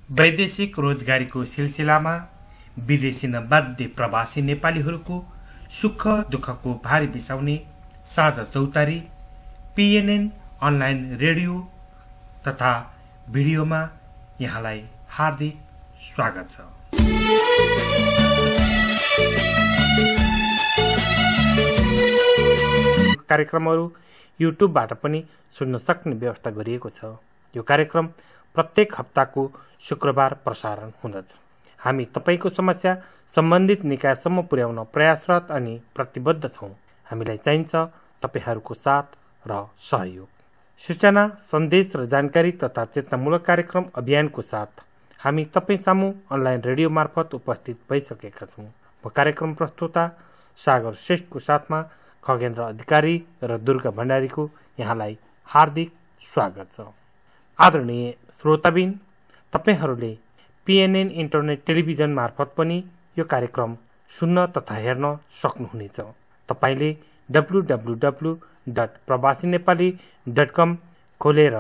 वैदेशिक रोजगारीको सिलसिलामा विदेशी बाध्य प्रवासी नेपालीहरूको सुख दुःखको भारी बिसाउने साझा चौतारी PNN अनलाइन रेडियो तथा भिडियोमा यहाँलाई हार्दिक स्वागत छ। कार्यक्रमहरू युट्युबबाट पनि सुन्न सक्ने व्यवस्था गरिएको छ। यो कार्यक्रम प्रत्येक हप्ताको शुक्रबार प्रसारण हुँदछ। हामी तपाईको समस्या सम्बन्धित निकायसम्म पुर्याउन प्रयासरत अनि प्रतिबद्ध छौं। हामीलाई चाहिन्छ तपाईहरूको साथ र सहयोग। सूचना, सन्देश र जानकारी तथा चेतनामूलक कार्यक्रम अभियानको साथ हामी तपाई सामु अनलाइन रेडियो मार्फत उपस्थित भइसकेका छौं। म कार्यक्रम प्रस्तुता सागर श्रेष्ठको साथमा खगेन्द्र अधिकारी र दुर्गा भण्डारीको यहाँलाई हार्दिक स्वागत छ। आदरणीय श्रोताबिन, तपाईहरूले PNN इन्टरनेट टेलिभिजन मार्फत पनि यो कार्यक्रम सुन्न तथा हेर्न सक्नुहुनेछ। तपाईले www.prabasiNepali.com खोलेर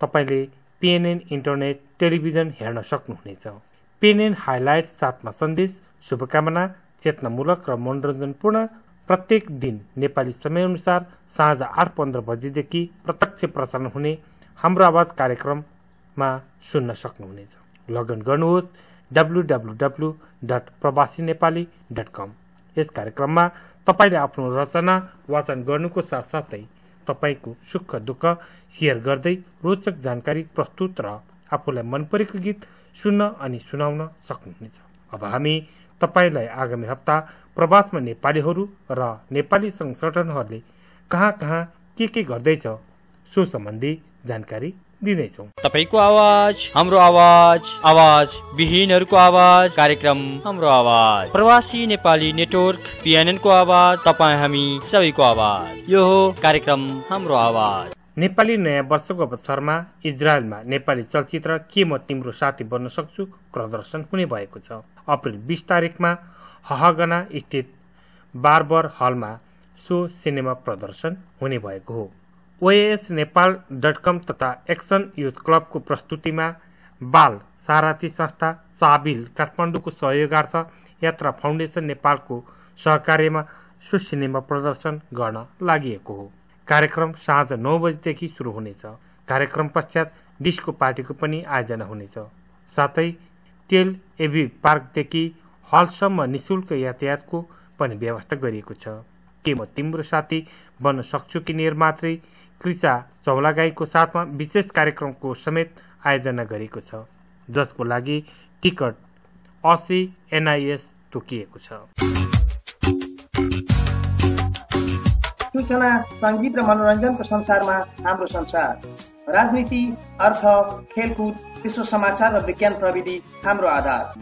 तपाईले PNN इन्टरनेट टेलिभिजन हेर्न सक्नुहुनेछ। PNN हाइलाइट साथमा सन्देश, शुभकामना, चेतनामूलक र मनोरञ्जनपूर्ण प्रत्येक दिन नेपाली समयअनुसार साँझ 8:15 बजेदेखि प्रत्यक्ष प्रसारण हुने हाम्रो आवाज कार्यक्रममा सुन्न सक्नुहुनेछ। लगइन गर्नुहोस् www.prabasiNepali.com। यस कार्यक्रममा तपाईले आफ्नो रचना वाचन गर्नुको साथसाथै तपाईको सुख दुःख शेयर गर्दै रोचक जानकारी प्रस्तुत र आफूलाई मन परेको गीत सुन्न अनि सुनाउन सक्नुहुनेछ। अब हामी तपाईलाई आगामी हप्ता प्रवासमा नेपालीहरू र नेपाली संगठनहरूले कहाँ के गर्दैछ सो सम्बन्धी जानकारी दिँदैछौँ। तपाईको आवाज हाम्रो आवाज, आवाज विहीनहरूको आवाज, कार्यक्रम हाम्रो आवाज, प्रवासी नेपाली नेटवर्क PNN को आवाज, तपाईँ हामी सबैको आवाज। यो हो कार्यक्रम हाम्रो आवाज। नेपाली नयाँ वर्षको अवसरमा इजरायलमा नेपाली चलचित्र के म तिम्रो साथी बन्न सक्छु प्रदर्शन हुने भएको छ। अप्रिल 20 तारिखमा हहगना स्थित बार्बर हलमा सो सिनेमा प्रदर्शन हुने भएको हो। OASNepal.com तथा एक्सन युथ क्लबको प्रस्तुतिमा बाल सारथी संस्था साबिल काठमाडौँको सहयोगार्थ यात्रा फाउन्डेसन नेपालको सहकार्यमा सो सिनेमा प्रदर्शन गर्न लागि हो। कार्यक्रम साँझ 9 बजेदेखि सुरु हुनेछ। कार्यक्रम पश्चात डिस्को पार्टीको पनि आयोजना हुनेछ। साथै टेल एभिभ पार्कदेखि हलसम्म निशुल्क यातायातको पनि व्यवस्था गरिएको छ। के म तिम्रो साथी बन्न सक्छु कि निर्मात्री कृषा चौलागाईको साथमा विशेष कार्यक्रमको समेत आयोजना गरेको छ, जसको लागि टिकट 80 NIS तोकिएको छ। सूचना, संगीत र मनोरञ्जनको संसारमा हाम्रो संसार, राजनीति, अर्थ, खेलकुद, विश्व समाचार र विज्ञान प्रविधि हाम्रो आधार।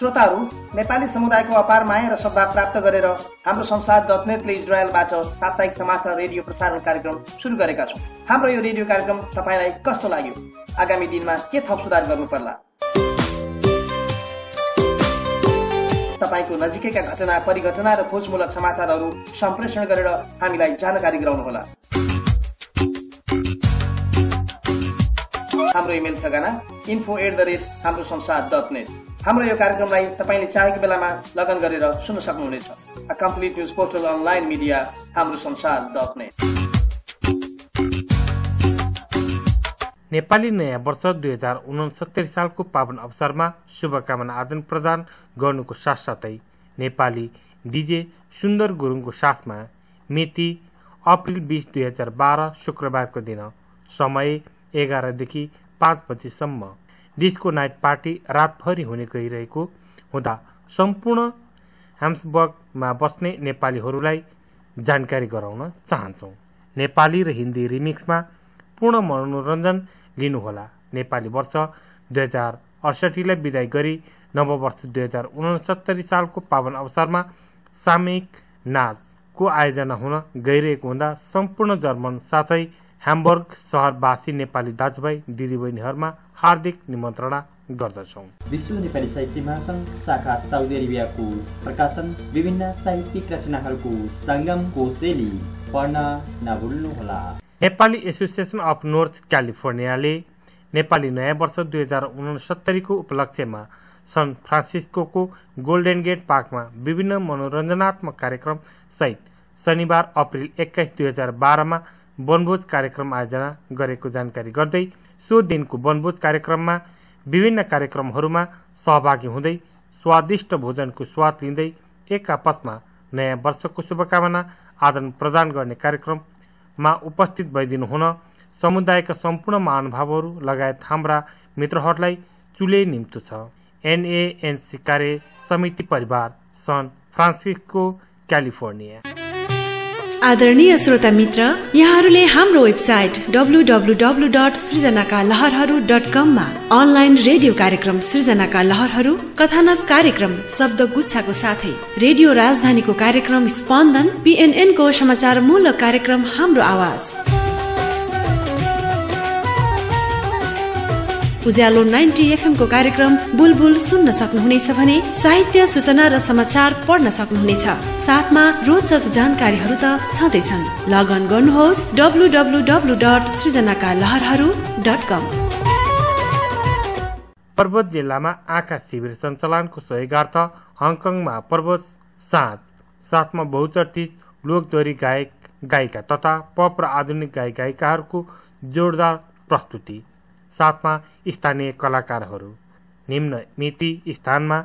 श्रोताहरू, नेपाली समुदायको अपार माया र सद्भाव प्राप्त गरेर हाम्रो संसार.netले इजरायलबाट साप्ताहिक समाचार रेडियो प्रसारण कार्यक्रम सुरु गरेका छौँ। हाम्रो यो रेडियो कार्यक्रम तपाईलाई कस्तो लाग्यो? आगामी दिनमा के थप सुधार गर्नु पर्ला? तपाईको नजिकैका घटना, परिघटना र खोजमूलक समाचारहरू सम्प्रेषण गरेर हामीलाई जानकारी गराउनुहोला। हाम्रो इमेल ठेगाना info@hamrosansaar.net। हाम्रो यो कार्यक्रमलाई तपाईले चाहेको बेलामा लगन गरेर सुन्न सक्नुहुनेछ। A complete news portal online media hamrosansaar.net। Nepali नयाँ वर्ष 2069 सालको पावन अवसरमा शुभकामना आदान प्रदान गर्नुको साथसाथै नेपाली DJ सुन्दर गुरुङको साथमा मिति अप्रिल 20, 2012 शुक्रबारको दिन समय 11 देखि 5 बजेसम्म डिस्को नाइट पार्टी रातभरि हुने गइरहेको हुँदा सम्पूर्ण ह्याम्सबर्गमा बस्ने नेपालीहरूलाई जानकारी गराउन चाहन्छौँ। नेपाली र हिन्दी रिमिक्समा पूर्ण मनोरञ्जन लिनुहोला। नेपाली वर्ष 2068लाई विदाई गरी नववर्ष 2069 सालको पावन अवसरमा सामूहिक नाचको आयोजना हुन गइरहेको हुँदा सम्पूर्ण जर्मन साथै ह्याम्बर्ग सहरवासी नेपाली दाजुभाइ दिदीबहिनीहरूमा हार्दिक निमन्त्रणा गर्दछौँ। विश्व नेपाली साहित्य महासंघ शाखा साउदी अरेबियाको प्रकाशन विभिन्न साहित्यिक रचनाहरूको संगमको शैली पढ्न नभुल्नुहोला। नेपाली एसोसिएसन अफ नर्थ क्यालिफोर्नियाले नेपाली नयाँ वर्ष 2069 को उपलक्ष्यमा सन फ्रान्सिस्को गोल्डन गेट पार्कमा विभिन्न मनोरञ्जनात्मक कार्यक्रम सहित शनिबार अप्रिल 21, 2012 मा वनभोज कार्यक्रम आयोजना गरेको जानकारी गर्दै सो दिनको वनभोज कार्यक्रममा विभिन्न कार्यक्रमहरूमा सहभागी हुँदै स्वादिष्ट भोजनको स्वाद लिँदै एक आपसमा नयाँ वर्षको शुभकामना आदान प्रदान गर्ने कार्यक्रममा उपस्थित भइदिनु हुन समुदायका सम्पूर्ण महानुभावहरू लगायत हाम्रा मित्रहरूलाई चुले निम्तो छ। NANC कार्य समिति परिवार, सन फ्रान्सिस्को, क्यालिफोर्निया। आदरणीय श्रोता मित्र, यहाँहरूले हाम्रो वेबसाइट www.सृजनाकालहरहरू.com मा अनलाइन रेडियो कार्यक्रम सृजनाका लहरहरू, कथानक कार्यक्रम शब्द गुच्छाको साथै रेडियो राजधानीको कार्यक्रम स्पन्दन, PNN को समाचार मूलक कार्यक्रम हाम्रो आवाज, उज्यालो 90 FM को कार्यक्रम बुलबुल सुन्न सक्नुहुनेछ भने साहित्य, सूचना र समाचार पढ्न सक्नुहुनेछ। साथमा रोचक जानकारीहरू त छँदैछन्। लगअन गर्नुहोस् www.सृजनाकालहरहरू.com। पर्वत जिल्लामा आँखा शिविर सञ्चालनको सहयोगार्थ हङकङमा पर्वत साँझ, साथमा बहुचर्चित लोकदोहोरी गायक गायिका तथा पप र आधुनिक गायक गायिकाहरूको जोरदार प्रस्तुति, साथमा स्थानीय कलाकारहरू निम्न मिति स्थानमा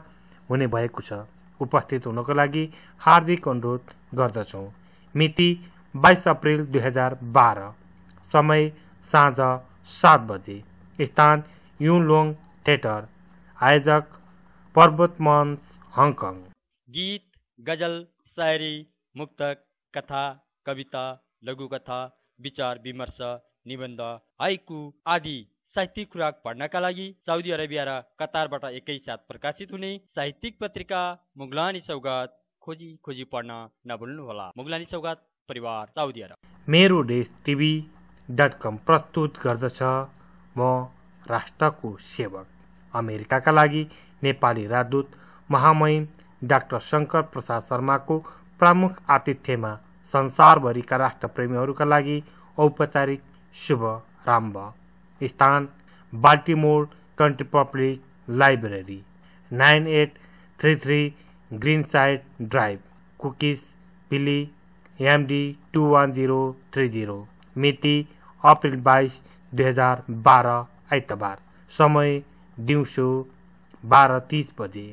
हुने भएको छ। उपस्थित हुनको लागि हार्दिक अनुरोध गर्दछौँ। मिति 22 अप्रिल 2012, समय साँझ 7 बजे, स्थान युलोङ थिएटर, आयोजक पर्वत मञ्च, हङकङ। गीत, गजल, शायरी, मुक्तक, कथा, कविता, लघुकथा, विचार विमर्श, निबन्ध, हाइकु आदि साहित्यिक खुराक पढ्नका लागि साउदी अरेबिया र कतारबाट एकैसाथ प्रकाशित हुने साहित्यिक पत्रिका मुगलानी सौगात खोजी खोजी पढ्न नभुल्नुहोला। मुगलानी सौगात परिवार, साउदी अरब। मेरो देश TV.com प्रस्तुत गर्दछ म राष्ट्रको सेवक। अमेरिकाका लागि नेपाली राजदूत महामहिम डाक्टर शङ्कर प्रसाद शर्माको प्रमुख आतिथ्यमा संसारभरिका राष्ट्रप्रेमीहरूका लागि औपचारिक शुभारम्भ। स्थान Baltimore country public library, 9833 greenside drive, Cockeysville, MD 21030। मिति अप्रिल 22, 2012, आइतबार, समय दिउँसो 12:30 बजे।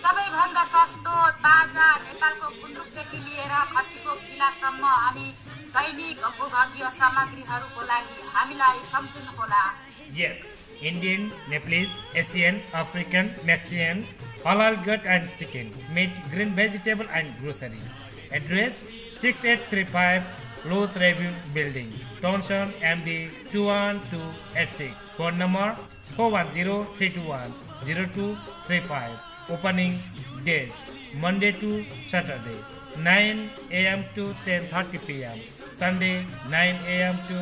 सबैभन्दा सस्तो ताजा नेपालको गुन्द्रुकदेखि लिएर खसीको किलासम्म अनि दैनिक भूभागीय सामग्रीहरूको लागि हामीलाई सम्झिनुहोला। Yes, Indian, Nepalese, Asian, African, Mexican, halal gut and chicken, meat, green vegetable and grocery. Address 6835 Los Review Building, Thomson, MD 21286. Phone number 410-321-0235. Opening days Monday to Saturday 9 a.m. to 10:30 p.m. Sunday 9 a.m. to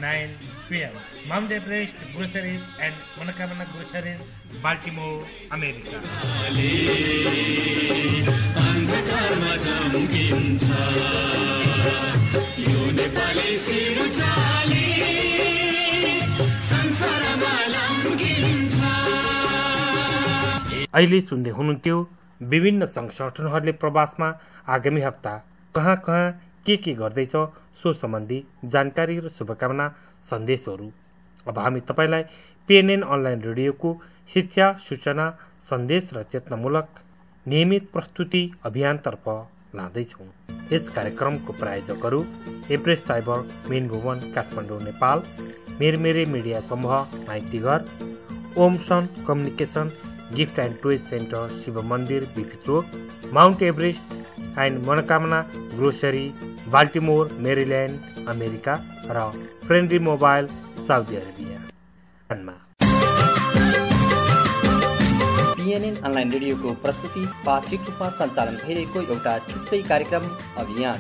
9 p.m. Mount Everest Groceries and Manakamana Groceries, Baltimore, America. अहिले सुन्दै हुनुहुन्थ्यो विभिन्न सङ्घ संगठनहरूले प्रवासमा आगामी हप्ता कहाँ कहाँ के गर्दैछ सो सम्बन्धी जानकारी र शुभकामना सन्देशहरू। अब हामी तपाईलाई PNN अनलाइन रेडियोको शिक्षा, सूचना, सन्देश र चेतनामूलक नियमित प्रस्तुति अभियानतर्फ लाँदैछौँ। यस कार्यक्रमको प्रायोजकहरू Everest cyber main Bhuvan Kathmandu Nepal, मेरे मिडिया समूह Maitighar, Omson communication, gift and toy centre, Shiva Mandir, BP Chowk, mount Everest and Manokamana grocery, Baltimore, Maryland, America र friendly mobile, Saudi Arabia. PNN online रेडियोको प्रस्तुति पाक्षिक रूपमा सञ्चालन भइरहेको एउटा छुट्टै कार्यक्रम अभियान।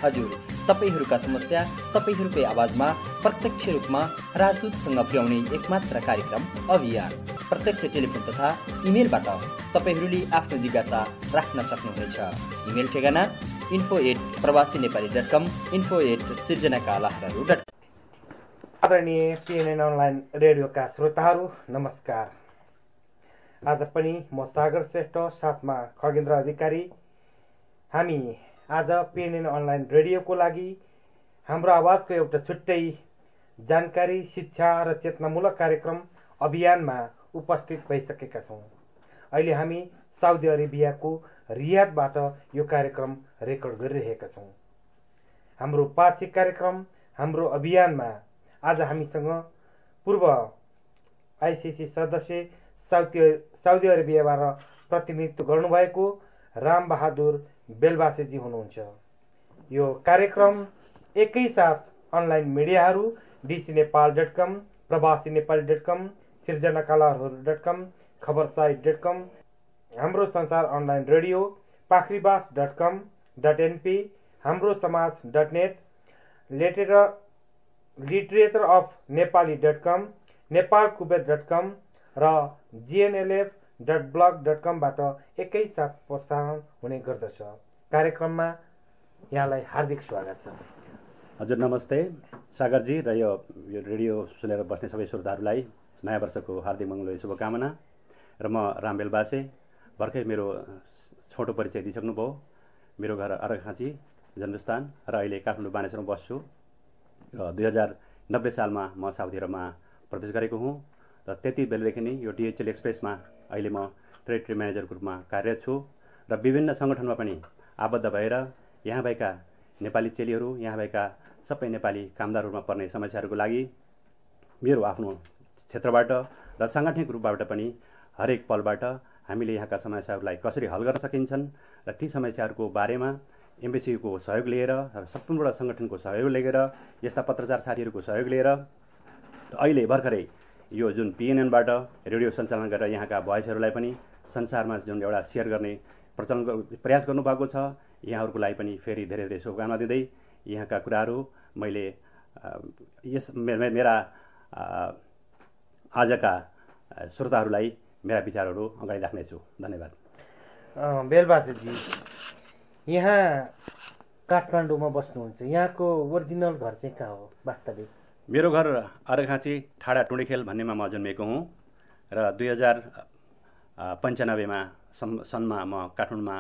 हजुर, तपाईहरूका समस्या तपाईहरूकै आवाजमा प्रत्यक्ष रूपमा राजदूतसँग पुर्याउने एकमात्र कार्यक्रम अभियान। प्रत्यक्ष टेलिफोन तथा इमेलबाट तपाईहरूले आफ्नो जिज्ञासा राख्न सक्नुहुनेछ। इमेल ठेगाना info@pravasiNepali.com, info@sirjanakaalaharu.com। आदरणीय PNN अनलाइन रेडियोका श्रोताहरू नमस्कार। आज पनि म सागर श्रेष्ठ साथमा खगेन्द्र अधिकारी हामी आज PNN अनलाइन रेडियोको लागि हाम्रो आवाजको एउटा छुट्टै जानकारी, शिक्षा र चेतनामूलक कार्यक्रम अभियानमा उपस्थित भइसकेका छौँ। अहिले हामी साउदी अरेबियाको रियादबाट यो कार्यक्रम रेकर्ड गरिरहेका छौँ। हाम्रो पाक्षिक कार्यक्रम, हाम्रो अभियानमा आज हामीसँग पूर्व आइसिसी सदस्य साउदी अरेबियाबाट प्रतिनिधित्व गर्नुभएको रामबहादुर बेलबासेजी हुनुहुन्छ। यो कार्यक्रम एकैसाथ अनलाइन मिडियाहरू dcnepal.com, pravasiNepali.com, sirjanakaalaharu.com, खबरसाइट.com, हाम्रो संसार अनलाइन रेडियो pakribaas.com.np, हाम्रो समाज.net, लिटरेचर अफ नेपाली.com, नेपालकुबेत.com र gnlf.blog.com बाट एकैसाथ प्रसारण हुने गर्दछ। कार्यक्रममा यहाँलाई हार्दिक स्वागत छ। हजुर नमस्ते सागरजी र यो रेडियो सुनेर बस्ने सबै श्रोताहरूलाई नयाँ वर्षको हार्दिक मङ्गल शुभकामना। र म राम बेलबासे, भर्खर मेरो छोटो परिचय दिइसक्नुभयो। मेरो घर अर्घाखाँची जन्मस्थान र अहिले काठमाडौँ बानेश्वरमा बस्छु र 2090 सालमा म साउदी अरबमा प्रवेश गरेको हुँ र त्यति बेलादेखि नै यो DHL एक्सप्रेसमा अहिले म टेरिटरी म्यानेजरको रूपमा कार्यरत छु र विभिन्न सङ्गठनमा पनि आबद्ध भएर यहाँ भएका नेपाली चेलीहरू, यहाँ भएका सबै नेपाली कामदारहरूमा पर्ने समस्याहरूको लागि मेरो आफ्नो क्षेत्रबाट र साङ्गठनिक रूपबाट पनि हरेक पलबाट हामीले यहाँका समस्याहरूलाई कसरी हल गर्न सकिन्छन् र ती समस्याहरूको बारेमा एम्बेसीको सहयोग लिएर र सम्पूर्ण सङ्गठनको सहयोग लिएर, यस्ता पत्रचार साथीहरूको सहयोग लिएर अहिले भर्खरै यो जुन PNNबाट रेडियो सञ्चालन गरेर यहाँका भोइसहरूलाई पनि संसारमा जुन एउटा सेयर गर्ने प्रयास गर्नुभएको छ, यहाँहरूको लागि पनि फेरि धेरै धेरै शुभकामना दिँदै यहाँका कुराहरू मैले यस मेरा आजका श्रोताहरूलाई मेरा विचारहरू अगाडि राख्नेछु। धन्यवाद। बेलबासेजी, यहाँ काठमाडौँमा बस्नुहुन्छ, यहाँको ओरिजिनल घर चाहिँ कहाँ हो वास्तविक? मेरो घर अर्घाखाँची ठाडा टुँडीखेल भन्नेमा म जन्मेको हुँ र 2095 सनमा म काठमाडौँमा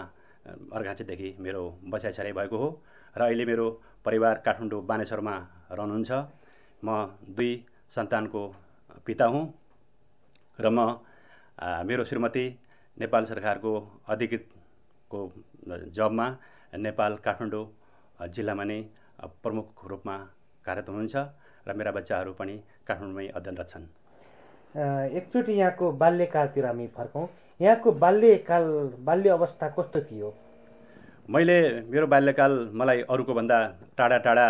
अर्घाखाँचीदेखि मेरो बसाइछाइ भएको हो र अहिले मेरो परिवार काठमाडौँ बानेश्वरमा रहनुहुन्छ। म 2 सन्तानको पिता हुँ र म मेरो श्रीमती नेपाल सरकारको अधिकृतको जबमा नेपाल काठमाडौँ जिल्लामा नै प्रमुख रूपमा कार्यरत हुनुहुन्छ र मेरा बच्चाहरू पनि काठमाडौँमै अध्ययनरत छन्। एकचोटि यहाँको बाल्यकालतिर हामी फर्कौँ। यहाँको बाल्य अवस्था कस्तो थियो? मेरो बाल्यकाल मलाई अरूको भन्दा टाढा टाढा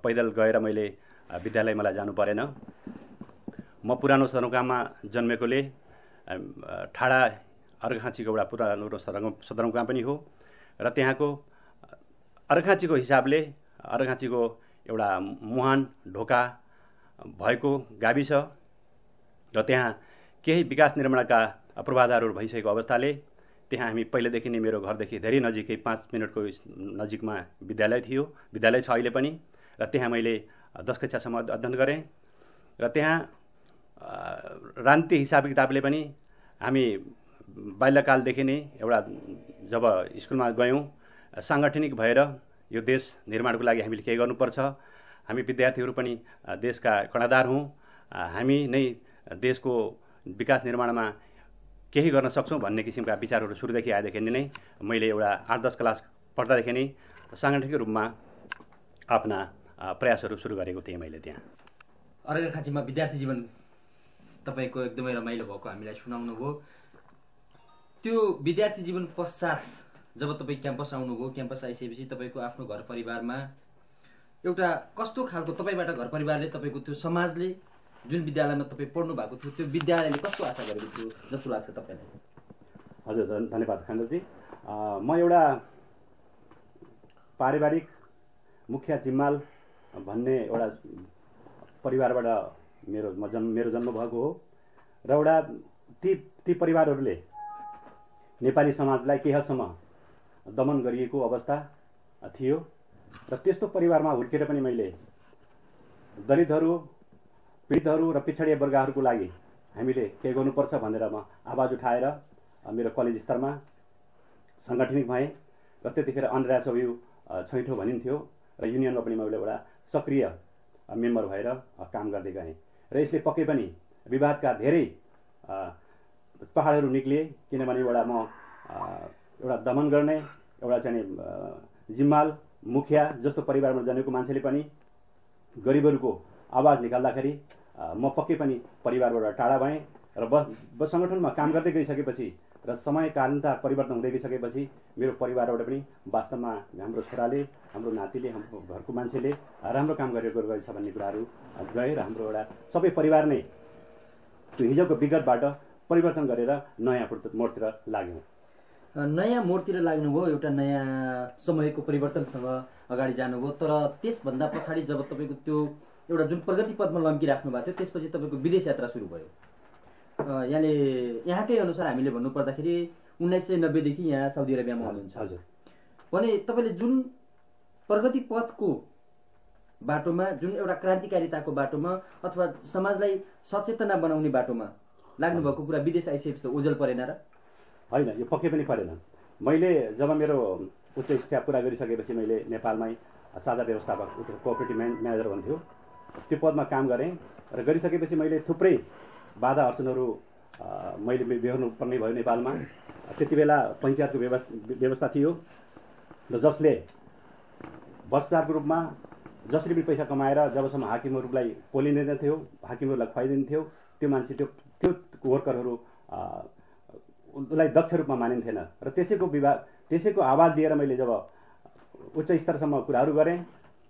पैदल गएर मैले विद्यालय मलाई जानु परेन। म पुरानो सदरमुकाममा जन्मेकोले ठाडा अर्घाखाँचीको एउटा पुरानो सदरमुकाम पनि हो र त्यहाँको अर्घाखाँचीको हिसाबले अर्घाखाँचीको एउटा मुहान ढोका भएको गाविस र त्यहाँ केही विकास निर्माणका पूर्वाधारहरू भइसकेको अवस्थाले त्यहाँ हामी पहिलेदेखि नै मेरो घरदेखि धेरै नजिकै 5 मिनटको नजिकमा विद्यालय थियो, विद्यालय छ अहिले पनि। र त्यहाँ मैले 10 कक्षासम्म अध्ययन गरेँ र त्यहाँ रान्ती हिसाब किताबले पनि हामी बाल्यकालदेखि नै एउटा जब स्कुलमा गयौँ साङ्गठनिक भएर यो देश निर्माणको लागि हामीले केही गर्नुपर्छ, हामी विद्यार्थीहरू पनि देशका कर्णधार हौँ, हामी नै देशको विकास निर्माणमा केही गर्न सक्छौँ भन्ने किसिमका विचारहरू सुरुदेखि आएदेखि नै मैले एउटा 8-10 क्लास पढ्दादेखि नै साङ्गठनिक रूपमा आफ्ना प्रयासहरू सुरु गरेको थिएँ मैले। त्यहाँ अर्घाखाँचीमा विद्यार्थी जीवन तपाईँको एकदमै रमाइलो भएको हामीलाई सुनाउनु भयो। त्यो विद्यार्थी जीवन पश्चात जब तपाईँ क्याम्पस आउनुभयो, क्याम्पस आइसकेपछि तपाईँको आफ्नो घर परिवारमा एउटा कस्तो खालको तपाईँबाट घर परिवारले तपाईँको त्यो समाजले जुन विद्यालयमा तपाईँ पढ्नु भएको थियो त्यो विद्यालयले कस्तो आशा गरेको थियो जस्तो लाग्छ तपाईँलाई? हजुर धन्यवाद खान्दरजी। म एउटा पारिवारिक मुखिया जिम्माल भन्ने एउटा परिवारबाट मेरो जन्म भएको हो र एउटा ती परिवारहरूले नेपाली समाजलाई केही हदसम्म दमन गरिएको अवस्था थियो र त्यस्तो परिवारमा हुर्केर पनि मैले दलितहरू, पीडितहरू र पिछडिए वर्गहरूको लागि हामीले के गर्नुपर्छ भनेर म आवाज उठाएर मेरो कलेज स्तरमा साङ्गठनिक भएँ र त्यतिखेर अनरा सबै छैठो भनिन्थ्यो र युनियनमा पनि मैले एउटा सक्रिय मेम्बर भएर काम गर्दै गएँ र यसले पक्कै पनि विवादका धेरै पहाडहरू निक्लिए किनभने एउटा दमन गर्ने एउटा चाहिँ जिम्माल मुखिया जस्तो परिवारमा जन्मेको मान्छेले पनि गरिबहरूको आवाज निकाल्दाखेरि म पक्कै पनि परिवारबाट टाढा भएँ र बस सङ्गठनमा काम गर्दै गइसकेपछि र समय कालानुसार परिवर्तन हुँदै गइसकेपछि मेरो परिवारबाट पनि वास्तवमा हाम्रो छोराले, हाम्रो नातिले, हाम्रो घरको मान्छेले राम्रो काम गरेको रहेछ भन्ने कुराहरू गए र हाम्रो एउटा सबै परिवार नै त्यो हिजोको विगतबाट परिवर्तन गरेर नयाँ मोडतिर लाग्यौँ। नयाँ मोडतिर लाग्नुभयो, एउटा नयाँ समयको परिवर्तनसँग अगाडि जानुभयो। तर त्यसभन्दा पछाडि जब तपाईँको त्यो एउटा जुन प्रगति पथमा लम्किराख्नु भएको थियो त्यसपछि तपाईँको विदेश यात्रा सुरु भयो। यहाँकै अनुसार हामीले भन्नुपर्दाखेरि 1990देखि यहाँ साउदी अरेबियामा हुनुहुन्छ। हजुर। भने तपाईँले जुन प्रगति पथको बाटोमा, जुन एउटा क्रान्तिकारिताको बाटोमा अथवा समाजलाई सचेतना बनाउने बाटोमा लाग्नुभएको कुरा विदेश आइसकेपछि त ओझल परेन र? होइन, यो पक्कै पनि परेन। मैले जब मेरो उच्च शिक्षा पुरा गरिसकेपछि मैले नेपालमै साझा व्यवस्थापक कोअपरेटिभ म्यानेजर भन्थ्यो त्यो पदमा काम गरेँ र गरिसकेपछि मैले थुप्रै बाधा अर्चनहरू मैले बेहोर्नु पर्ने भयो नेपालमा। त्यति बेला पञ्चायतको व्यवस्था थियो र जसले भ्रष्टाचारको रूपमा जसरी पनि पैसा कमाएर जबसम्म हाकिमहरूलाई पोलिँदैनथ्यो, हाकिमहरूलाई खुवाइदिन्थ्यो, त्यो मान्छे त्यो वर्करहरू उसलाई दक्ष रूपमा मानिन्थेन र त्यसैको आवाज दिएर मैले जब उच्च स्तरसम्म कुराहरू गरेँ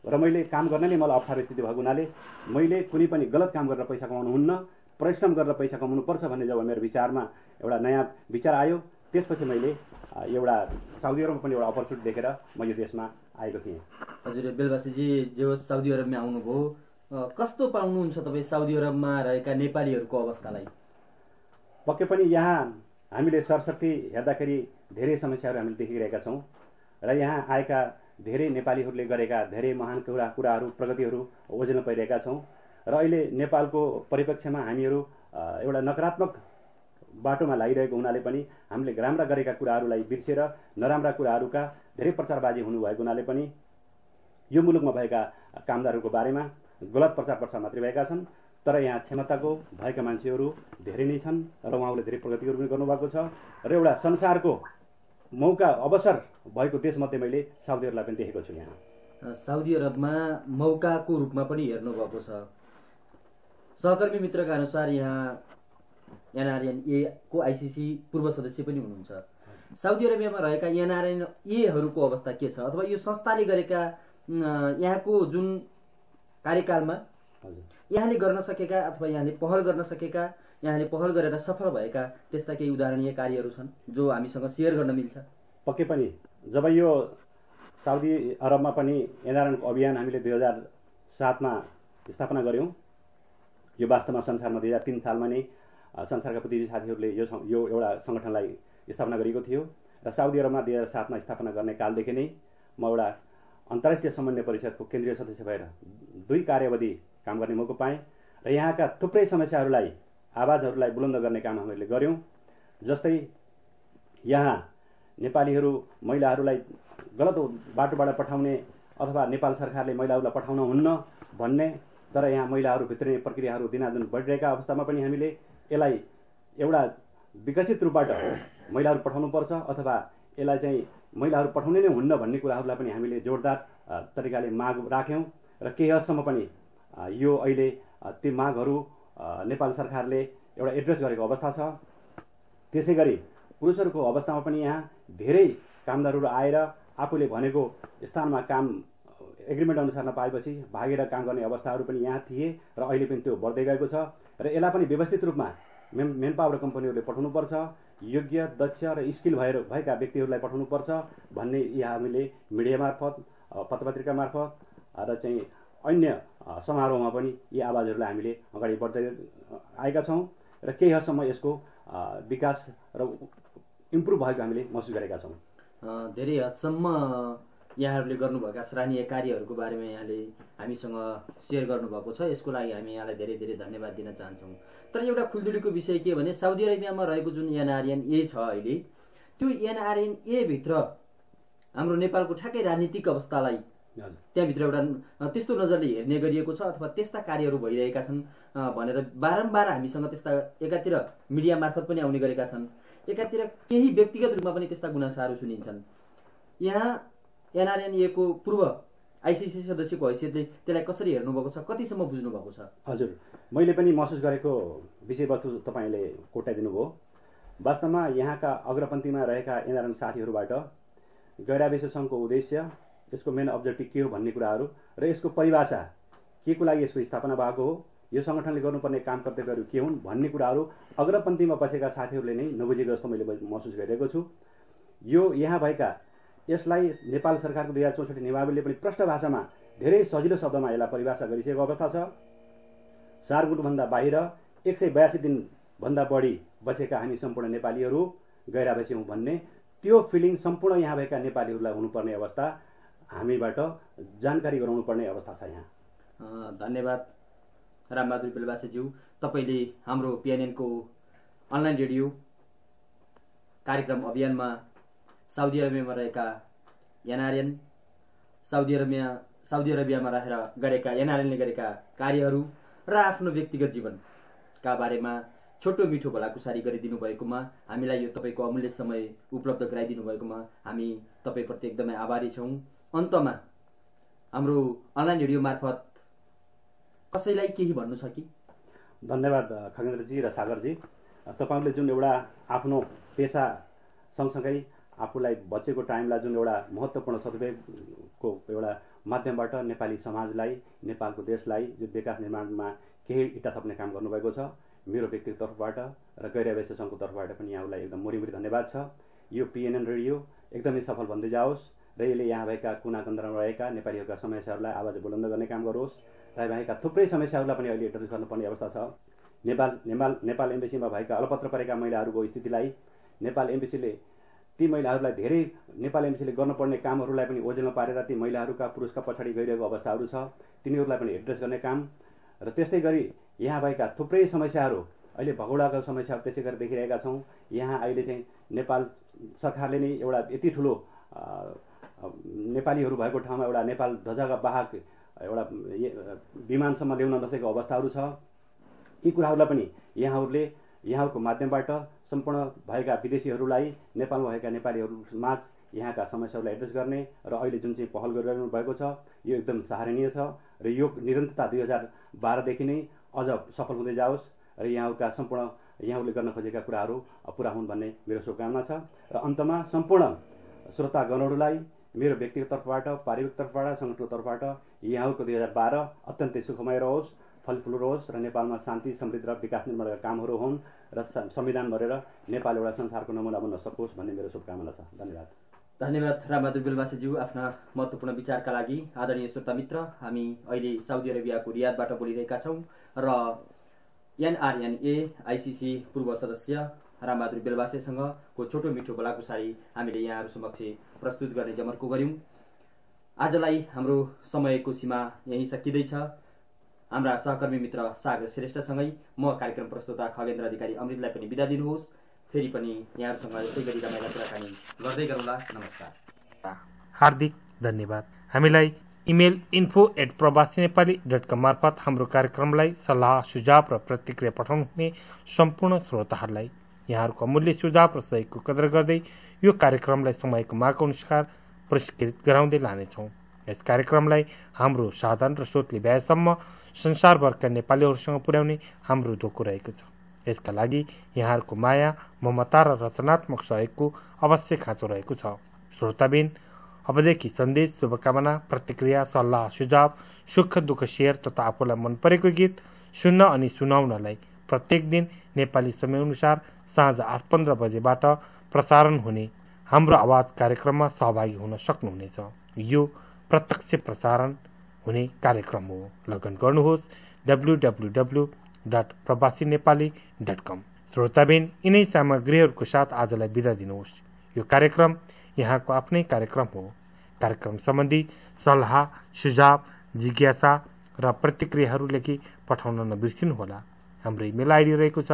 र मैले काम गर्न नै मलाई अप्ठ्यारो स्थिति भएको हुनाले मैले कुनै पनि गलत काम गरेर पैसा कमाउनु हुन्न, परिश्रम गरेर पैसा कमाउनु पर्छ भन्ने जब मेरो विचारमा एउटा नयाँ विचार आयो त्यसपछि मैले एउटा साउदी अरबमा पनि एउटा अपर्च्युनिटी देखेर म यो देशमा आएको थिएँ। हजुर बेलबासीजी, जो साउदी अरबमा आउनुभयो, कस्तो पाउनुहुन्छ तपाईँ साउदी अरबमा रहेका नेपालीहरूको अवस्थालाई? पक्कै पनि यहाँ हामीले सरसर्ती हेर्दाखेरि धेरै समस्याहरू हामीले देखिरहेका छौँ र यहाँ आएका धेरै नेपालीहरूले गरेका धेरै महान कुराहरू प्रगतिहरू ओझेल्न पाइरहेका छौँ र अहिले नेपालको परिप्रेक्ष्यमा हामीहरू एउटा नकारात्मक बाटोमा लागिरहेको हुनाले पनि हामीले राम्रा गरेका कुराहरूलाई बिर्सेर नराम्रा कुराहरूका धेरै प्रचारबाजी हुनुभएको हुनाले पनि यो मुलुकमा भएका कामदारहरूको बारेमा गलत प्रचार मात्रै भएका छन्। तर यहाँ क्षमताको भएका मान्छेहरू धेरै नै छन् र उहाँहरूले धेरै प्रगतिहरू पनि गर्नुभएको छ र एउटा संसारको मौका अवसर भएको देशमध्ये मैले साउदी अरबलाई पनि देखेको छु। यहाँ साउदी अरबमा मौकाको रूपमा पनि हेर्नुभएको छ। सहकर्मी मित्रका अनुसार यहाँ एनआरएनए को आइसिसी पूर्व सदस्य पनि हुनुहुन्छ। साउदी अरेबियामा रहेका एनआरएनएहरूको अवस्था के छ अथवा यो संस्थाले गरेका यहाँको जुन कार्यकालमा यहाँले गर्न सकेका अथवा यहाँले पहल गर्न सकेका, यहाँले पहल गरेर सफल भएका त्यस्ता केही उदाहरणीय कार्यहरू छन् जो हामीसँग सेयर गर्न मिल्छ? पक्कै पनि जब यो साउदी अरबमा पनि एनआरएनको अभियान हामीले 2007मा स्थापना गऱ्यौँ। यो वास्तवमा संसारमा 2003 सालमा नै संसारका प्रतिनिधि साथीहरूले यो एउटा सङ्गठनलाई स्थापना गरेको थियो र साउदी अरबमा 2007मा स्थापना गर्ने कालदेखि नै म एउटा अन्तर्राष्ट्रिय समन्वय परिषदको केन्द्रीय सदस्य भएर 2 कार्यावधि काम गर्ने मौका पाएँ र यहाँका थुप्रै समस्याहरूलाई, आवाजहरूलाई बुलन्द गर्ने काम हामीले गऱ्यौँ। जस्तै यहाँ नेपालीहरू महिलाहरूलाई गलत बाटोबाट पठाउने अथवा नेपाल सरकारले महिलाहरूलाई पठाउन हुन्न भन्ने, तर यहाँ महिलाहरू भित्रिने प्रक्रियाहरू दिनादिन बढिरहेका अवस्थामा पनि हामीले यसलाई एउटा विकसित रूपबाट महिलाहरू पठाउनुपर्छ अथवा यसलाई चाहिँ महिलाहरू पठाउने नै हुन्न भन्ने कुराहरूलाई पनि हामीले जोरदार तरिकाले माग राख्यौँ र केही हदसम्म पनि यो अहिले ती मागहरू नेपाल सरकारले एउटा एड्रेस गरेको अवस्था छ। त्यसै गरी पुरुषहरूको अवस्थामा पनि यहाँ धेरै कामदारहरू आएर आफूले भनेको स्थानमा काम एग्रिमेन्ट अनुसार नपाएपछि भागेर काम गर्ने अवस्थाहरू पनि यहाँ थिए र अहिले पनि त्यो बढ्दै गएको छ र यसलाई पनि व्यवस्थित रूपमा मेन पावर कम्पनीहरूले पठाउनुपर्छ, योग्य, दक्ष र स्किल भएका व्यक्तिहरूलाई पठाउनुपर्छ भन्ने यहाँ हामीले मिडिया मार्फत, पत्रपत्रिका मार्फत र चाहिँ अन्य समारोहमा पनि यी आवाजहरूलाई हामीले अगाडि बढ्दै आएका छौँ र केही हदसम्म यसको विकास र इम्प्रुभ भएको हामीले महसुस गरेका छौँ। धेरै हदसम्म यहाँहरूले गर्नुभएका सराहनीय कार्यहरूको बारेमा यहाँले हामीसँग सेयर गर्नुभएको छ, यसको लागि हामी यहाँलाई धेरै धेरै धन्यवाद दिन चाहन्छौँ। तर एउटा खुल्दुलीको विषय के भने साउदी अरेबियामा रहेको जुन एनआरएनए छ अहिले, त्यो एनआरएनए भित्र हाम्रो नेपालको ठ्याक्कै राजनीतिक अवस्थालाई त्यहाँभित्र एउटा त्यस्तो नजरले हेर्ने गरिएको छ अथवा त्यस्ता कार्यहरू भइरहेका छन् भनेर बारम्बार हामीसँग त्यस्ता एकातिर मिडिया मार्फत पनि आउने गरेका छन्, एकातिर केही व्यक्तिगत रूपमा पनि त्यस्ता गुनासाहरू सुनिन्छन्। यहाँ एनआरएनए को पूर्व आइसिसी सदस्यको हैसियतले त्यसलाई कसरी हेर्नुभएको छ, कतिसम्म बुझ्नु भएको छ? हजुर, मैले पनि महसुस गरेको विषयवस्तु तपाईँले कोट्याइदिनु भयो। वास्तवमा यहाँका अग्रपन्थीमा रहेका एनआरएन साथीहरूबाट गैराविश्व सङ्घको उद्देश्य, यसको मेन अब्जेक्टिभ के हो भन्ने कुराहरू र यसको परिभाषा के को लागि यसको स्थापना भएको हो, यो सङ्गठनले गर्नुपर्ने काम कर्तव्यहरू के हुन् भन्ने कुराहरू अग्रपन्थीमा बसेका साथीहरूले नै नबुझेको जस्तो मैले महसुस गरिरहेको छु। यो यहाँ भएका यसलाई नेपाल सरकारको 2064 नियमावलीले पनि प्रष्ट भाषामा धेरै सजिलो शब्दमा यसलाई परिभाषा गरिसकेको अवस्था छ। सारगुटभन्दा बाहिर 182 दिनभन्दा बढी बसेका हामी सम्पूर्ण नेपालीहरू गैरावासी हौँ भन्ने त्यो फिलिङ सम्पूर्ण यहाँ भएका नेपालीहरूलाई हुनुपर्ने अवस्था, हामीबाट जानकारी गराउनु पर्ने अवस्था छ यहाँ। धन्यवाद रामबहादुर बेलवासेज्यू, तपाईँले हाम्रो पिएनएनको अनलाइन रेडियो कार्यक्रम अभियानमा साउदी अरेबियामा रहेका एनआरएन, साउदी अरेबियामा रहेर गरेका एनआरएनले गरेका कार्यहरू र आफ्नो व्यक्तिगत जीवनका बारेमा छोटो मिठो भलाकुसारी गरिदिनु भएकोमा, हामीलाई यो तपाईँको अमूल्य समय उपलब्ध गराइदिनु भएकोमा हामी तपाईँप्रति एकदमै आभारी छौँ। अन्तमा हाम्रो अनलाइन रेडियो मार्फत कसैलाई केही भन्नु छ कि? धन्यवाद खगेन्द्रजी र सागरजी, तपाईँहरूले जुन एउटा आफ्नो पेसा सँगसँगै आफूलाई बचेको टाइमलाई जुन एउटा महत्त्वपूर्ण सदुपयोगको एउटा माध्यमबाट नेपाली समाजलाई, नेपालको देशलाई जुन विकास निर्माणमा केही इट्टा थप्ने काम गर्नुभएको छ, मेरो व्यक्तिगत तर्फबाट र गैरावासी सङ्घको तर्फबाट पनि यहाँलाई एकदम मुरीमुरी धन्यवाद छ। यो पिएनएन रेडियो एकदमै सफल बन्दै जाओस् र यसले यहाँ भएका कुना कन्दरमा रहेका नेपालीहरूका समस्याहरूलाई आवाज बुलन्द गर्ने काम गरोस् र भएका थुप्रै समस्याहरूलाई पनि अहिले एड्रेस गर्नुपर्ने अवस्था छ। नेपाल एम्बेसीमा भएका अलपत्र परेका महिलाहरूको स्थितिलाई नेपाल एम्बेसीले ती महिलाहरूलाई धेरै नेपाल एम्बेसीले गर्नुपर्ने कामहरूलाई पनि ओझेलमा पारेर ती महिलाहरूका पुरुषका पछाडि गइरहेको अवस्थाहरू छ, तिनीहरूलाई पनि एड्रेस गर्ने काम र त्यस्तै गरी यहाँ भएका थुप्रै समस्याहरू, अहिले भगौडाको समस्याहरू त्यसै गरी देखिरहेका छौँ। यहाँ अहिले चाहिँ नेपाल सरकारले नै एउटा यति ठुलो नेपालीहरू भएको ठाउँमा एउटा नेपाल ध्वजाका वाहक एउटा विमानसम्म ल्याउन नसकेको अवस्थाहरू छ। यी कुराहरूलाई पनि यहाँहरूको माध्यमबाट सम्पूर्ण भएका विदेशीहरूलाई नेपालमा भएका नेपालीहरू माझ यहाँका समस्याहरूलाई एड्रेस गर्ने र अहिले जुन चाहिँ पहल गरिरहनु भएको छ यो एकदम सराहनीय छ र यो निरन्तरता 2012 देखि नै अझ सफल हुँदै जाओस् र यहाँहरूले गर्न खोजेका कुराहरू पुरा हुन् भन्ने मेरो शुभकामना छ। र अन्तमा सम्पूर्ण श्रोतागणहरूलाई मेरो व्यक्तिगत तर्फबाट, पारिवारिक तर्फबाट, सङ्गठनको तर्फबाट यहाँहरूको 2012 अत्यन्तै सुखमय रहोस्, फलफुल रहोस् र नेपालमा शान्ति, समृद्धि र विकास निर्माणका कामहरू हुन् र संविधान भरेर नेपाल एउटा संसारको नमुना बन्न सकोस् भन्ने मेरो शुभकामना छ। धन्यवाद। धन्यवाद रामबहादुर बेलवासेज्यू आफ्ना महत्त्वपूर्ण विचारका लागि। आदरणीय श्रोता मित्र, हामी अहिले साउदी अरेबियाको रियादबाट बोलिरहेका छौँ र एनआरएनए आइसिसी पूर्व सदस्य रामबहादुर बेलवासेसँगको छोटो मिठो भलाकुसारी हामीले यहाँहरू समक्ष प्रस्तुत गर्ने जमर्को गऱ्यौँ। आजलाई हाम्रो समयको सीमा यहीँ सकिँदैछ। हाम्रा सहकर्मी मित्र सागर श्रेष्ठसँगै म कार्यक्रम प्रस्तुता खगेन्द्र अधिकारी अमृतलाई पनि बिदा दिनुहोस्। फेरि पनि यहाँहरूसँग यसै गरी रमाइला कुराकानी गर्दै गरौँला। नमस्कार, हार्दिक धन्यवाद। हामीलाई इमेल info@prabasiNepali.com मार्फत हाम्रो कार्यक्रमलाई सल्लाह, सुझाव र प्रतिक्रिया पठाउनु हुने सम्पूर्ण श्रोताहरूलाई यहाँहरूको अमूल्य सुझाव र सहयोगको कदर गर्दै यो कार्यक्रमलाई समयको मागको अनुसार पुरस्कृत गराउँदै लानेछौँ। यस कार्यक्रमलाई हाम्रो साधन र स्रोतले भ्याएसम्म संसारभरका नेपालीहरूसँग पुर्याउने हाम्रो धोको रहेको छ। यसका लागि यहाँहरूको माया, ममता र रचनात्मक सहयोगको अवश्य खाँचो रहेको छ। श्रोताबिन, अबदेखि सन्देश, शुभकामना, प्रतिक्रिया, सल्लाह, सुझाव, सुख दुःख शेयर तथा आफूलाई मन परेको गीत सुन्न अनि सुनाउनलाई प्रत्येक दिन नेपाली समयअनुसार साँझ 8:15 बजेबाट प्रसारण हुने हाम्रो आवाज कार्यक्रममा सहभागी हुन सक्नुहुनेछ। यो प्रत्यक्ष प्रसारण हुने कार्यक्रम हो। लगन गर्नुहोस् www.prabasiNepali.com। श्रोताबिन, यिनै सामग्रीहरूको साथ आजलाई बिदा दिनुहोस्। यो कार्यक्रम यहाँको आफ्नै कार्यक्रम हो। कार्यक्रम सम्बन्धी सल्लाह, सुझाव, जिज्ञासा र प्रतिक्रियाहरू लेखी पठाउन नबिर्सिनुहोला। हाम्रो इमेल आइडी रहेको छ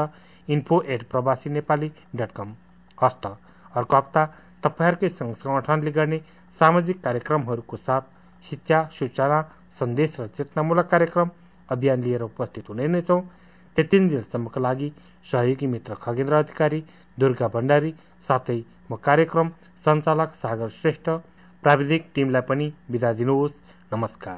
info@prabasiNepali.com। हस्त अर्को हप्ता तपाईँहरूकै सङ्घ संगठनले गर्ने सामाजिक कार्यक्रमहरूको साथ शिक्षा, सूचना, सन्देश र चेतनामूलक कार्यक्रम अभियान लिएर उपस्थित हुने नै छौँ। त्यतिन्जेलसम्मका लागि सहयोगी मित्र खगेन्द्र अधिकारी, दुर्गा भण्डारी साथै म कार्यक्रम सञ्चालक सागर श्रेष्ठ, प्राविधिक टिमलाई पनि बिदा दिनुहोस्। नमस्कार।